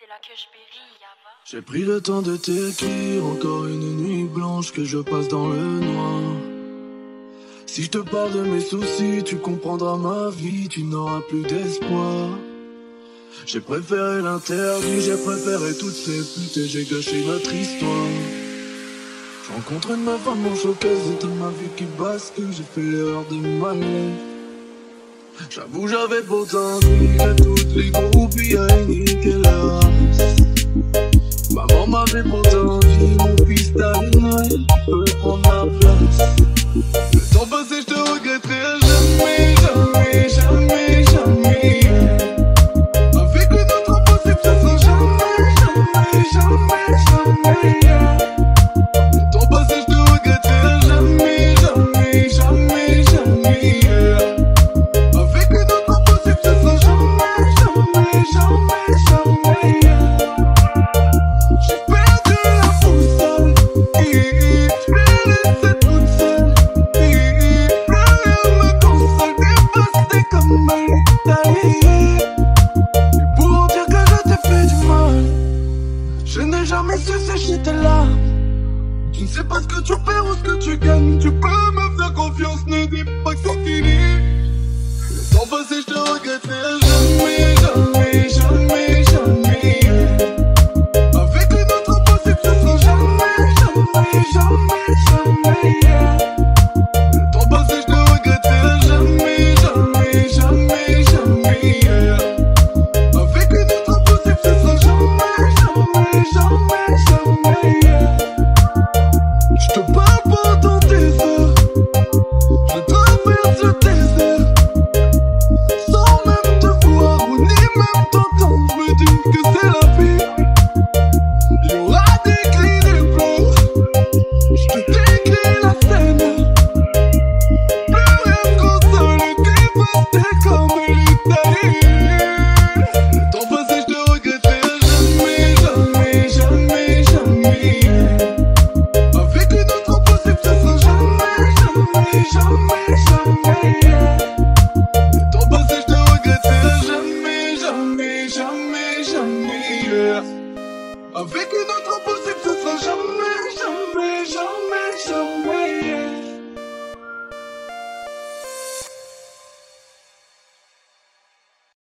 C'est là que je péris, Yava. J'ai pris le temps de t'écrire, encore une nuit blanche que je passe dans le noir. Si je te parle de mes soucis, tu comprendras ma vie, tu n'auras plus d'espoir. J'ai préféré l'interdit, j'ai préféré toutes ces putes et j'ai gâché notre histoire. Je rencontre une meuf à mon showcase, c'était ma vie qui bascule, j'ai fait l'erreur de m'aller. J'avoue j'avais pourtant dit à toutes les groupies à niquer la race. Maman m'avait pourtant dit mon fils Staline peut prendre la place. Le temps passé je te regretterai jamais, jamais, jamais, jamais. Avec une autre impossible ça sera jamais, jamais, jamais, jamais. Le temps passé je te regretterai jamais, jamais, jamais, jamais. Avec une autre impossible ça sera jamais, jamais, jamais, jamais. J'ai perdu la boussole, je l'ai laissée toute seule. Plus rien me console, dévastée comme un taillé. Et pour dire que je t'ai fait du mal, je n'ai jamais su sécher tes larmes. Tu ne sais pas ce que tu perds ou ce que tu gagnes. Tu peux me faire confiance, ne dis pas que c'est fini. Le temps passé je te regretterai jamais, jamais, jamais, jamais. Avec une autre impossible ça sera jamais, jamais, jamais, jamais. Le temps passé je te regretterai jamais, jamais, jamais, jamais. Avec une autre impossible ça sera jamais, jamais, jamais, jamais. Je te parle pendant des heures, je traverse tes heures, sans même te voir ou ni même t'entendre. Je me dis que c'est la vie. Il y aura des cris, des pleurs, je te décris la scène. Plus rien ne console, dévasté comme l'Italie. Le temps passé je te regretterai jamais, jamais, jamais, jamais. Avec une autre impossible ça sera jamais, jamais, jamais, jamais. Le temps passé je te regretterai jamais, jamais, jamais, jamais. Avec une